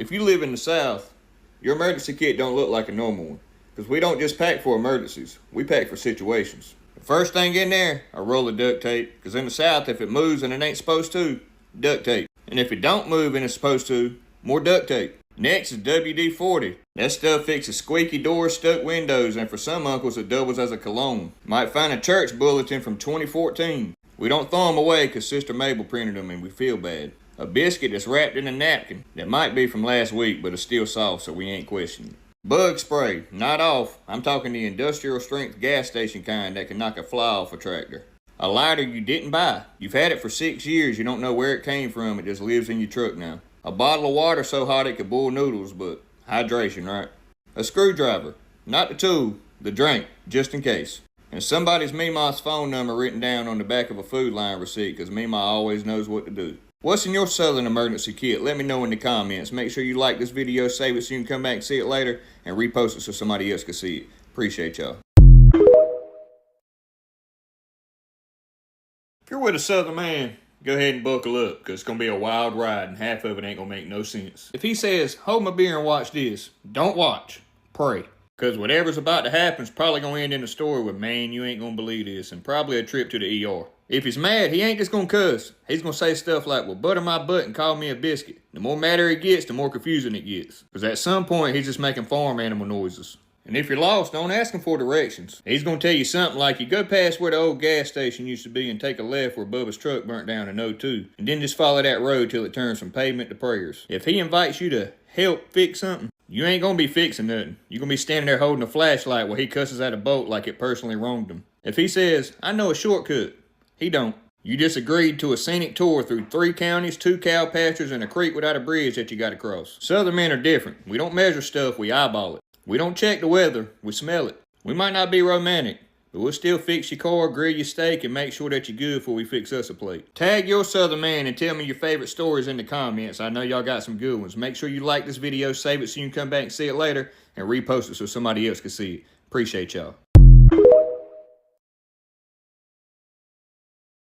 If you live in the South, your emergency kit don't look like a normal one. Because we don't just pack for emergencies, we pack for situations. The first thing in there, a roll of duct tape. Because in the South, if it moves and it ain't supposed to, duct tape. And if it don't move and it's supposed to, more duct tape. Next is WD-40. That stuff fixes squeaky doors, stuck windows, and for some uncles it doubles as a cologne. Might find a church bulletin from 2014. We don't throw them away because Sister Mabel printed them and we feel bad. A biscuit that's wrapped in a napkin that might be from last week but is still soft so we ain't questioning. Bug spray, not off. I'm talking the industrial strength gas station kind that can knock a fly off a tractor. A lighter you didn't buy. You've had it for 6 years, you don't know where it came from, it just lives in your truck now. A bottle of water so hot it could boil noodles, but hydration, right? A screwdriver, not the tool, the drink, just in case. And somebody's Meemaw's phone number written down on the back of a Food Lion receipt because Meemaw always knows what to do. What's in your Southern emergency kit? Let me know in the comments. Make sure you like this video, save it so you can come back and see it later, and repost it so somebody else can see it. Appreciate y'all. If you're with a Southern man, go ahead and buckle up, because it's going to be a wild ride, and half of it ain't going to make no sense. If he says, hold my beer and watch this, don't watch. Pray. Because whatever's about to happen is probably going to end in a story with, man, you ain't going to believe this, and probably a trip to the ER. If he's mad, he ain't just going to cuss. He's going to say stuff like, well, butter my butt and call me a biscuit. The more madder he gets, the more confusing it gets. Because at some point, he's just making farm animal noises. And if you're lost, don't ask him for directions. He's going to tell you something like, you go past where the old gas station used to be and take a left where Bubba's truck burnt down in '02. And then just follow that road till it turns from pavement to prayers. If he invites you to help fix something, you ain't going to be fixing nothing. You're going to be standing there holding a flashlight while he cusses at a boat like it personally wronged him. If he says, I know a shortcut, he don't. You just agreed to a scenic tour through 3 counties, 2 cow pastures, and a creek without a bridge that you got to cross. Southern men are different. We don't measure stuff, we eyeball it. We don't check the weather, we smell it. We might not be romantic, but we'll still fix your car, grill your steak, and make sure that you're good before we fix us a plate. Tag your Southern man and tell me your favorite stories in the comments. I know y'all got some good ones. Make sure you like this video, save it so you can come back and see it later, and repost it so somebody else can see it. Appreciate y'all.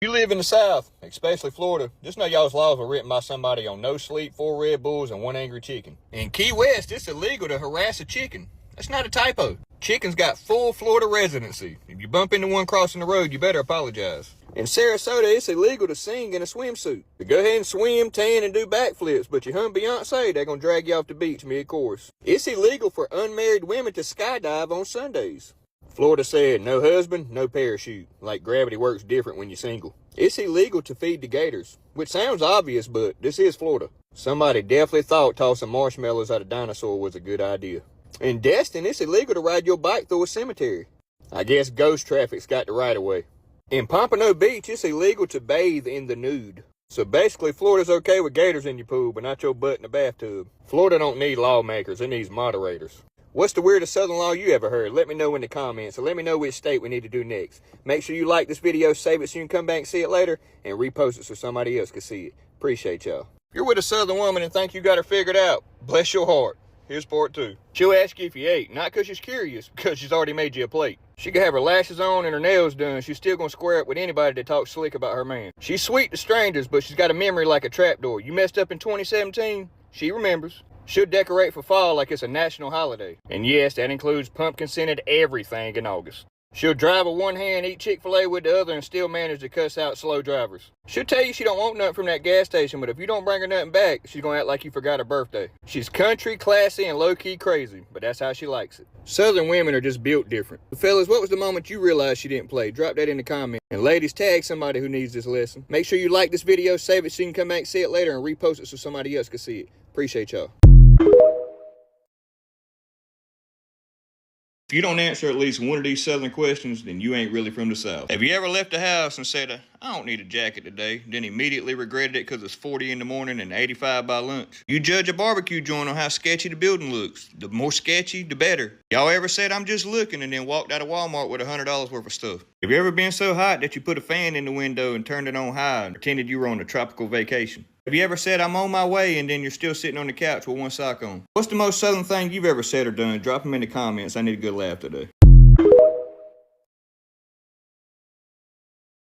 If you live in the South, especially Florida, just know y'all's laws were written by somebody on no sleep, 4 Red Bulls, and 1 angry chicken. In Key West, it's illegal to harass a chicken. That's not a typo. Chickens got full Florida residency. If you bump into one crossing the road, you better apologize. In Sarasota, it's illegal to sing in a swimsuit. You go ahead and swim, tan, and do backflips, but you hum Beyonce, they're gonna drag you off the beach mid-course. It's illegal for unmarried women to skydive on Sundays. Florida said, no husband, no parachute. Like gravity works different when you're single. It's illegal to feed the gators, which sounds obvious, but this is Florida. Somebody definitely thought tossing marshmallows at a dinosaur was a good idea. In Destin, it's illegal to ride your bike through a cemetery. I guess ghost traffic's got the right of way. In Pompano Beach, it's illegal to bathe in the nude. So basically, Florida's okay with gators in your pool, but not your butt in the bathtub. Florida don't need lawmakers, it needs moderators. What's the weirdest Southern law you ever heard? Let me know in the comments, and let me know which state we need to do next. Make sure you like this video, save it so you can come back and see it later, and repost it so somebody else can see it. Appreciate y'all. If you're with a Southern woman and think you got her figured out, bless your heart. Here's part 2. She'll ask you if you ate, not because she's curious, because she's already made you a plate. She can have her lashes on and her nails done, she's still gonna square up with anybody that talks slick about her man. She's sweet to strangers, but she's got a memory like a trapdoor. You messed up in 2017, she remembers. She'll decorate for fall like it's a national holiday. And yes, that includes pumpkin-scented everything in August. She'll drive with one hand, eat Chick-fil-A with the other, and still manage to cuss out slow drivers. She'll tell you she don't want nothing from that gas station, but if you don't bring her nothing back, she's gonna act like you forgot her birthday. She's country, classy, and low-key crazy, but that's how she likes it. Southern women are just built different. Fellas, what was the moment you realized she didn't play? Drop that in the comments. And ladies, tag somebody who needs this lesson. Make sure you like this video, save it so you can come back and see it later, and repost it so somebody else can see it. Appreciate y'all. If you don't answer at least one of these Southern questions, then you ain't really from the South. Have you ever left the house and said, I don't need a jacket today, then immediately regretted it because it's 40 in the morning and 85 by lunch? You judge a barbecue joint on how sketchy the building looks. The more sketchy, the better. Y'all ever said, I'm just looking, and then walked out of Walmart with $100 worth of stuff? Have you ever been so hot that you put a fan in the window and turned it on high and pretended you were on a tropical vacation? Have you ever said, I'm on my way, and then you're still sitting on the couch with one sock on? What's the most Southern thing you've ever said or done? Drop them in the comments. I need a good laugh today.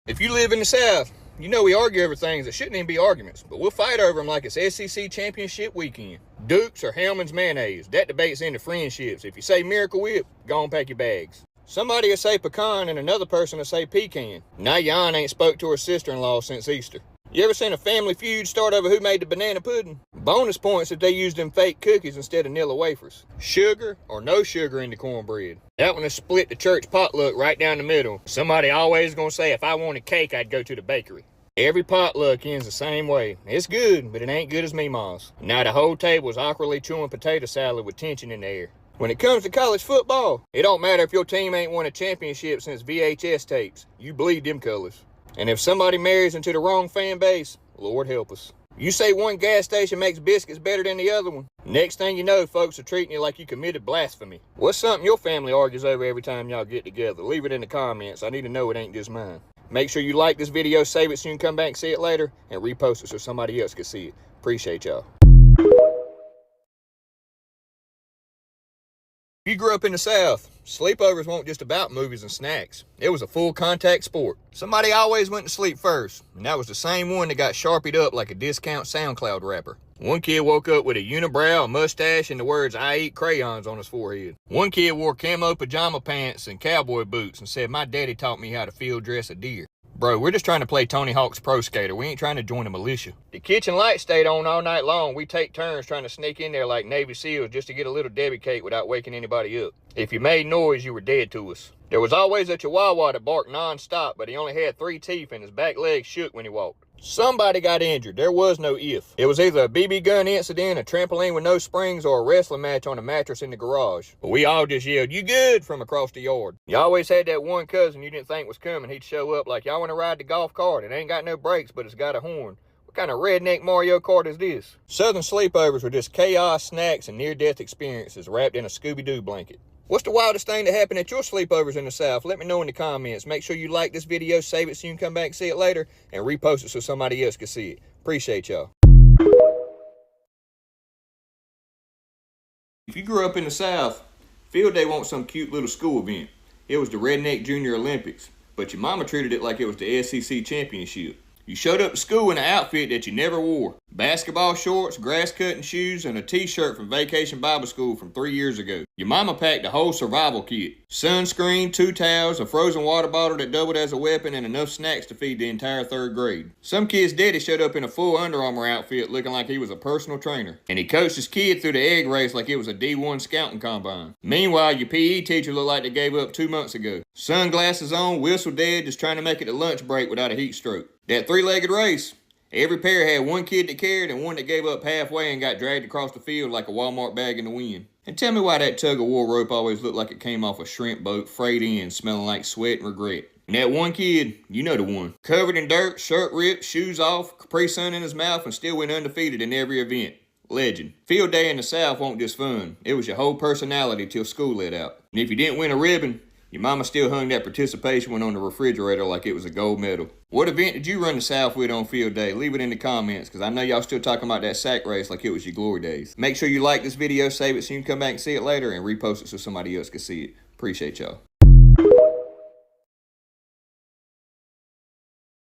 If you live in the South, You know we argue over things that shouldn't even be arguments, but we'll fight over them like it's SEC championship weekend. Dukes or Hellman's mayonnaise, that debate's into friendships. If you say Miracle Whip, go and pack your bags. Somebody will say pecan and another person will say pecan. Now your aunt ain't spoke to her sister-in-law since Easter. You ever seen a family feud start over who made the banana pudding? Bonus points if they used them fake cookies instead of Nilla wafers. Sugar or no sugar in the cornbread. That one has split the church potluck right down the middle. Somebody always gonna say if I wanted cake, I'd go to the bakery. Every potluck ends the same way. It's good, but it ain't good as Meemaw's. Now the whole table is awkwardly chewing potato salad with tension in the air. When it comes to college football, it don't matter if your team ain't won a championship since VHS tapes. You bleed them colors. And if somebody marries into the wrong fan base, Lord help us. You say one gas station makes biscuits better than the other one. Next thing you know, folks are treating you like you committed blasphemy. What's something your family argues over every time y'all get together? Leave it in the comments. I need to know it ain't just mine. Make sure you like this video, save it so you can come back and see it later, and repost it so somebody else can see it. Appreciate y'all. If you grew up in the South, sleepovers weren't just about movies and snacks. It was a full contact sport. Somebody always went to sleep first, and that was the same one that got sharpied up like a discount SoundCloud rapper. One kid woke up with a unibrow, a mustache, and the words "I eat crayons" on his forehead. One kid wore camo pajama pants and cowboy boots and said, "My daddy taught me how to field dress a deer." Bro, we're just trying to play Tony Hawk's Pro Skater. We ain't trying to join the militia. The kitchen light stayed on all night long. We take turns trying to sneak in there like Navy SEALs just to get a little Debbie cake without waking anybody up. If you made noise, you were dead to us. There was always a Chihuahua that barked non-stop, but he only had 3 teeth and his back legs shook when he walked. Somebody got injured. There was no if. It was either a BB gun incident, a trampoline with no springs, or a wrestling match on a mattress in the garage. But we all just yelled, "You good?" from across the yard. You always had that one cousin you didn't think was coming. He'd show up like, "Y'all want to ride the golf cart? It ain't got no brakes, but it's got a horn." What kind of redneck Mario Kart is this? Southern sleepovers were just chaos, snacks, and near-death experiences wrapped in a Scooby-Doo blanket. What's the wildest thing that happened at your sleepovers in the South? Let me know in the comments. Make sure you like this video, save it so you can come back and see it later, and repost it so somebody else can see it. Appreciate y'all. If you grew up in the South, field day wasn't some cute little school event. It was the Redneck Junior Olympics, but your mama treated it like it was the SEC championship. You showed up to school in an outfit that you never wore. Basketball shorts, grass-cutting shoes, and a t-shirt from Vacation Bible School from 3 years ago. Your mama packed a whole survival kit. Sunscreen, 2 towels, a frozen water bottle that doubled as a weapon, and enough snacks to feed the entire 3rd grade. Some kid's daddy showed up in a full Under Armour outfit looking like he was a personal trainer. And he coached his kid through the egg race like it was a D1 scouting combine. Meanwhile, your PE teacher looked like they gave up 2 months ago. Sunglasses on, whistle dead, just trying to make it to lunch break without a heat stroke. That 3-legged race, every pair had one kid that cared and one that gave up halfway and got dragged across the field like a Walmart bag in the wind. And tell me why that tug-of-war rope always looked like it came off a shrimp boat, frayed in, smelling like sweat and regret. And that one kid, you know the one, covered in dirt, shirt ripped, shoes off, Capri Sun in his mouth, and still went undefeated in every event. Legend. Field day in the South wasn't just fun. It was your whole personality till school let out. And if you didn't win a ribbon, your mama still hung that participation one on the refrigerator like it was a gold medal. What event did you run the South with on field day? Leave it in the comments, because I know y'all still talking about that sack race like it was your glory days. Make sure you like this video, save it so you can come back and see it later, and repost it so somebody else can see it. Appreciate y'all.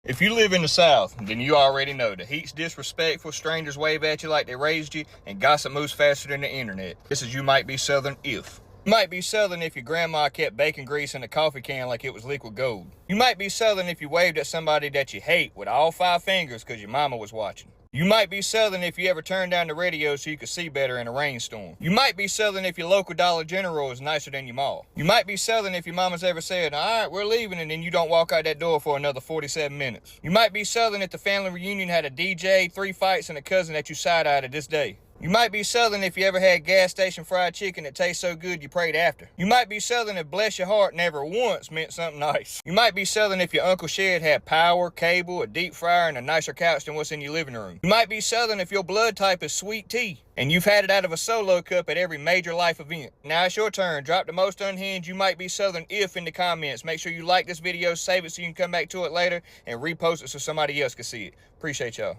If you live in the South, then you already know the heat's disrespectful, strangers wave at you like they raised you, and gossip moves faster than the internet. This is You Might Be Southern if. You might be Southern if your grandma kept bacon grease in a coffee can like it was liquid gold. You might be Southern if you waved at somebody that you hate with all 5 fingers because your mama was watching. You might be Southern if you ever turned down the radio so you could see better in a rainstorm. You might be Southern if your local Dollar General is nicer than your mall. You might be Southern if your mama's ever said, "All right, we're leaving," and then you don't walk out that door for another 47 minutes. You might be Southern if the family reunion had a DJ, 3 fights, and a cousin that you side-eyed to this day. You might be Southern if you ever had gas station fried chicken that tastes so good you prayed after. You might be Southern if bless your heart never once meant something nice. You might be Southern if your Uncle Shed had power, cable, a deep fryer, and a nicer couch than what's in your living room. You might be Southern if your blood type is sweet tea, and you've had it out of a solo cup at every major life event. Now it's your turn. Drop the most unhinged You Might Be Southern if in the comments. Make sure you like this video, save it so you can come back to it later, and repost it so somebody else can see it. Appreciate y'all.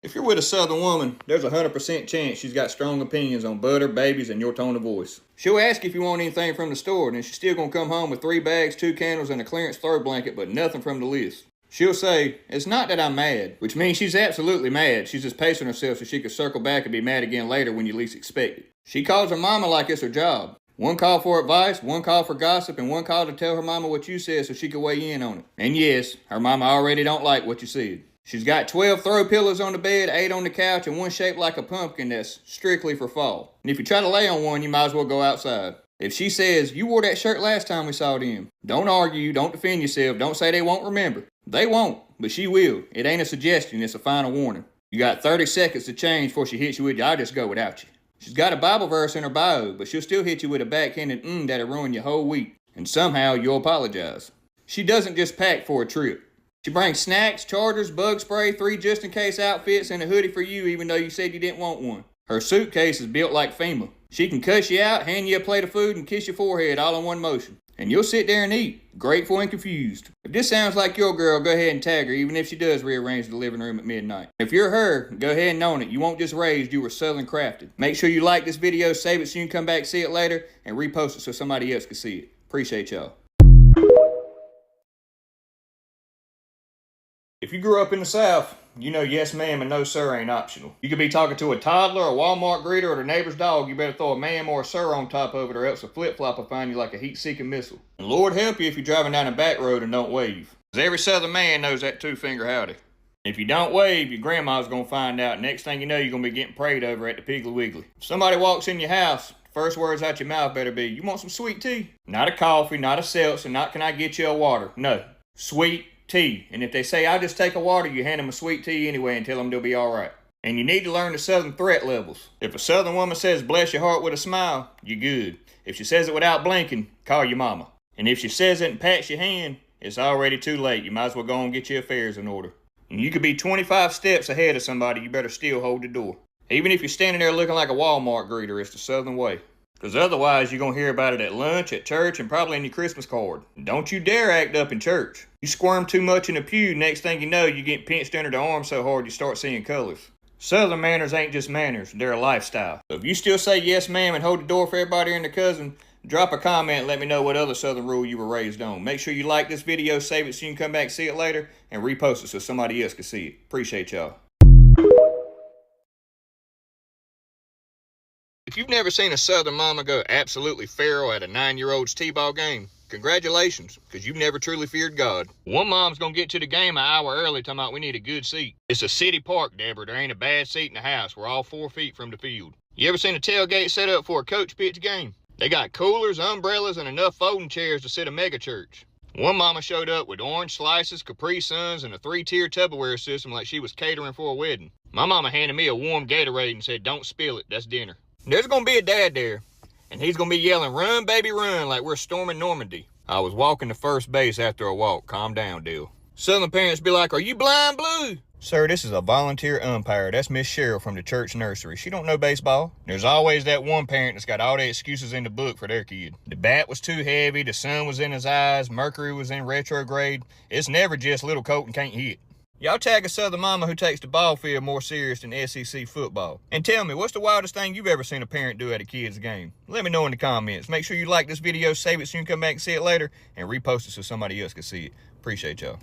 If you're with a Southern woman, there's a 100% chance she's got strong opinions on butter, babies, and your tone of voice. She'll ask if you want anything from the store, and then she's still gonna come home with 3 bags, 2 candles, and a clearance throw blanket, but nothing from the list. She'll say, "It's not that I'm mad," which means she's absolutely mad. She's just pacing herself so she could circle back and be mad again later when you least expect it. She calls her mama like it's her job. One call for advice, one call for gossip, and one call to tell her mama what you said so she could weigh in on it. And yes, her mama already don't like what you said. She's got 12 throw pillows on the bed, 8 on the couch, and one shaped like a pumpkin that's strictly for fall. And if you try to lay on one, you might as well go outside. If she says, "You wore that shirt last time we saw them," don't argue, don't defend yourself, don't say they won't remember. They won't, but she will. It ain't a suggestion, it's a final warning. You got 30 seconds to change before she hits you with "I'll just go without you." She's got a Bible verse in her bio, but she'll still hit you with a backhanded that'll ruin your whole week. And somehow you'll apologize. She doesn't just pack for a trip. She brings snacks, chargers, bug spray, 3 just-in-case outfits, and a hoodie for you even though you said you didn't want one. Her suitcase is built like FEMA. She can cuss you out, hand you a plate of food, and kiss your forehead all in one motion. And you'll sit there and eat, grateful and confused. If this sounds like your girl, go ahead and tag her, even if she does rearrange the living room at midnight. If you're her, go ahead and own it. You won't just raised, you were Southern crafted. Make sure you like this video, save it so you can come back, see it later, and repost it so somebody else can see it. Appreciate y'all. If you grew up in the South, you know yes ma'am and no sir ain't optional. You could be talking to a toddler, a Walmart greeter, or the neighbor's dog, you better throw a ma'am or a sir on top of it or else a flip-flop will find you like a heat-seeking missile. And Lord help you if you're driving down a back road and don't wave. Because every Southern man knows that 2-finger howdy. If you don't wave, your grandma's gonna find out. Next thing you know, you're gonna be getting prayed over at the Piggly Wiggly. If somebody walks in your house, first words out your mouth better be, "You want some sweet tea?" Not a coffee, not a seltzer, not "Can I get you a water?" No, sweet tea. And if they say, "I'll just take a water," you hand them a sweet tea anyway and tell them they'll be alright. And you need to learn the Southern threat levels. If a Southern woman says "bless your heart" with a smile, you're good. If she says it without blinking, call your mama. And if she says it and pats your hand, it's already too late. You might as well go and get your affairs in order. And you could be 25 steps ahead of somebody, you better still hold the door. Even if you're standing there looking like a Walmart greeter, it's the Southern way. Because otherwise, you're going to hear about it at lunch, at church, and probably in your Christmas card. Don't you dare act up in church. You squirm too much in the pew, next thing you know, you get pinched under the arm so hard you start seeing colors. Southern manners ain't just manners, they're a lifestyle. So if you still say yes ma'am and hold the door for everybody and their cousin, drop a comment and let me know what other Southern rule you were raised on. Make sure you like this video, save it so you can come back, see it later, and repost it so somebody else can see it. Appreciate y'all. If you've never seen a Southern mama go absolutely feral at a 9-year-old's t-ball game, congratulations, because you've never truly feared God. One mom's gonna get to the game an hour early talking about we need a good seat. It's a city park, Deborah. There ain't a bad seat in the house. We're all 4 feet from the field. You ever seen a tailgate set up for a coach pitch game? They got coolers, umbrellas, and enough folding chairs to sit a mega church. One mama showed up with orange slices, Capri Suns, and a 3-tier Tupperware system like she was catering for a wedding. My mama handed me a warm Gatorade and said, "Don't spill it, that's dinner." There's gonna be a dad there, and he's gonna be yelling, "Run, baby, run," like we're storming Normandy. I was walking to first base after a walk. Calm down, deal. Southern parents be like, "Are you blind blue?" Sir, this is a volunteer umpire. That's Miss Cheryl from the church nursery. She don't know baseball. There's always that one parent that's got all the excuses in the book for their kid. The bat was too heavy, the sun was in his eyes, Mercury was in retrograde. It's never just little Colton can't hit. Y'all tag a Southern mama who takes the ball field more serious than SEC football. And tell me, what's the wildest thing you've ever seen a parent do at a kid's game? Let me know in the comments. Make sure you like this video, save it so you can come back and see it later, and repost it so somebody else can see it. Appreciate y'all.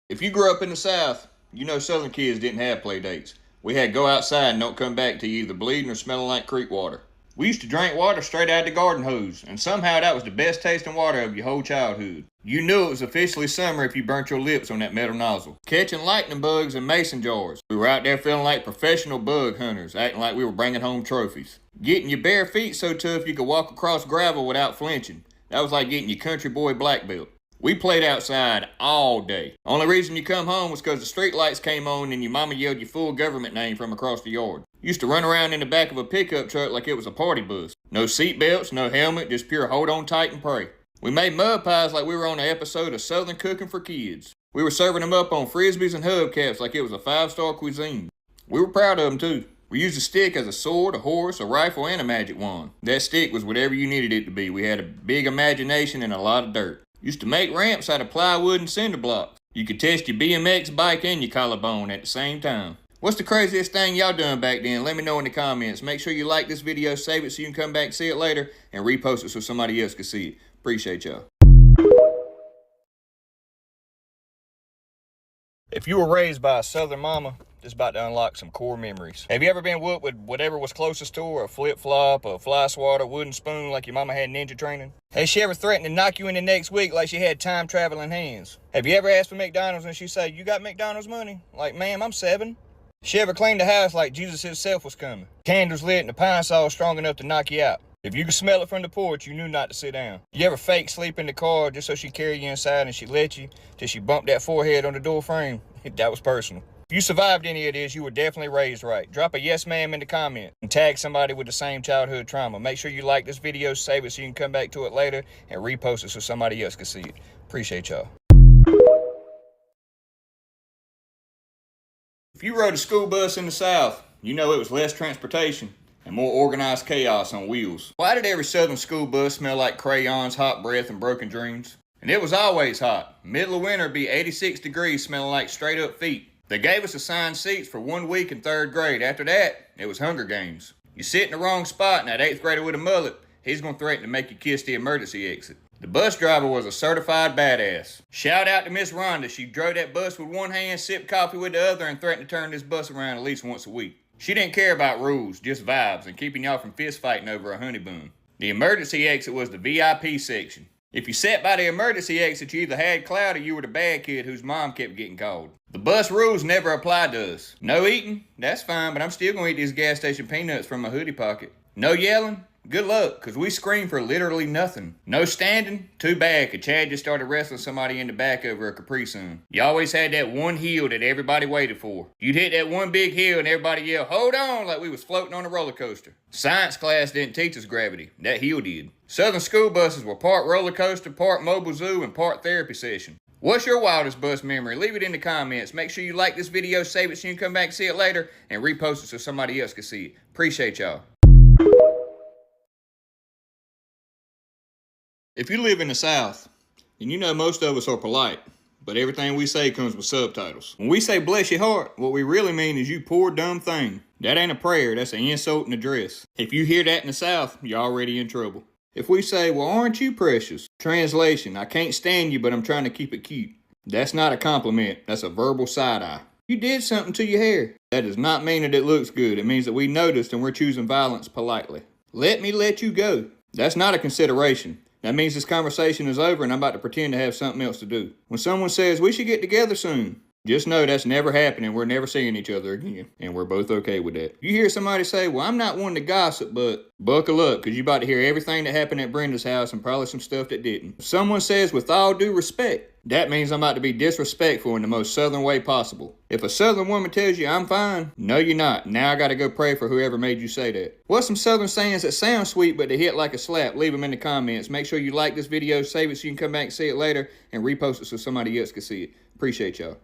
If you grew up in the South, you know Southern kids didn't have play dates. We had go outside and don't come back till you either bleeding or smelling like creek water. We used to drink water straight out of the garden hose, and somehow that was the best tasting water of your whole childhood. You knew it was officially summer if you burnt your lips on that metal nozzle. Catching lightning bugs in mason jars. We were out there feeling like professional bug hunters, acting like we were bringing home trophies. Getting your bare feet so tough you could walk across gravel without flinching. That was like getting your country boy black belt. We played outside all day. Only reason you come home was because the street lights came on and your mama yelled your full government name from across the yard. Used to run around in the back of a pickup truck like it was a party bus. No seat belts, no helmet, just pure hold on tight and pray. We made mud pies like we were on an episode of Southern Cooking for Kids. We were serving them up on Frisbees and hubcaps like it was a 5-star cuisine. We were proud of them too. We used a stick as a sword, a horse, a rifle, and a magic wand. That stick was whatever you needed it to be. We had a big imagination and a lot of dirt. Used to make ramps out of plywood and cinder blocks. You could test your BMX bike and your collarbone at the same time. What's the craziest thing y'all done back then? Let me know in the comments. Make sure you like this video, save it so you can come back and see it later, and repost it so somebody else can see it. Appreciate y'all. If you were raised by a Southern mama, it's about to unlock some core memories. Have you ever been whooped with whatever was closest to her? A flip-flop, a fly swatter, wooden spoon like your mama had ninja training? Has she ever threatened to knock you in the next week like she had time-traveling hands? Have you ever asked for McDonald's and she say, "You got McDonald's money?" Like, "Ma'am, I'm 7. She ever cleaned the house like Jesus himself was coming? Candles lit and the pine saw strong enough to knock you out. If you could smell it from the porch, you knew not to sit down. You ever fake sleep in the car just so she carry you inside and she let you till she bumped that forehead on the door frame? That was personal. If you survived any of this, you were definitely raised right. Drop a yes ma'am in the comment and tag somebody with the same childhood trauma. Make sure you like this video, save it so you can come back to it later, and repost it so somebody else can see it. Appreciate y'all. If you rode a school bus in the South, you know it was less transportation and more organized chaos on wheels. Why did every Southern school bus smell like crayons, hot breath, and broken dreams? And it was always hot. Middle of winter be 86 degrees, smelling like straight up feet. They gave us assigned seats for 1 week in 3rd grade. After that, it was Hunger Games. You sit in the wrong spot and that 8th grader with a mullet, he's gonna threaten to make you kiss the emergency exit. The bus driver was a certified badass. Shout out to Miss Rhonda. She drove that bus with one hand, sipped coffee with the other, and threatened to turn this bus around at least once a week. She didn't care about rules, just vibes, and keeping y'all from fist fighting over a honey bun. The emergency exit was the VIP section. If you sat by the emergency exit, you either had clout or you were the bad kid whose mom kept getting called. The bus rules never applied to us. No eating? That's fine, but I'm still gonna eat these gas station peanuts from my hoodie pocket. No yelling? Good luck, cause we screamed for literally nothing. No standing? Too bad, cause Chad just started wrestling somebody in the back over a Capri Sun. You always had that one hill that everybody waited for. You'd hit that one big hill and everybody yelled, "Hold on," like we was floating on a roller coaster. Science class didn't teach us gravity. That hill did. Southern school buses were part roller coaster, part mobile zoo, and part therapy session. What's your wildest bus memory? Leave it in the comments. Make sure you like this video, save it so you can come back and see it later, and repost it so somebody else can see it. Appreciate y'all. If you live in the South, and you know most of us are polite, but everything we say comes with subtitles. When we say bless your heart, what we really mean is you poor dumb thing. That ain't a prayer, that's an insult and address. If you hear that in the South, you're already in trouble. If we say, "Well, aren't you precious?" Translation, "I can't stand you, but I'm trying to keep it cute." That's not a compliment, that's a verbal side-eye. You did something to your hair. That does not mean that it looks good. It means that we noticed and we're choosing violence politely. Let me let you go. That's not a consideration. That means this conversation is over and I'm about to pretend to have something else to do. When someone says, "We should get together soon," just know that's never happening. We're never seeing each other again. And we're both okay with that. You hear somebody say, "Well, I'm not one to gossip," but buckle up, because you're about to hear everything that happened at Brenda's house and probably some stuff that didn't. If someone says, "With all due respect," that means I'm about to be disrespectful in the most Southern way possible. If a Southern woman tells you, "I'm fine," no, you're not. Now I gotta go pray for whoever made you say that. What's some Southern sayings that sound sweet but they hit like a slap? Leave them in the comments. Make sure you like this video, save it so you can come back and see it later, and repost it so somebody else can see it. Appreciate y'all.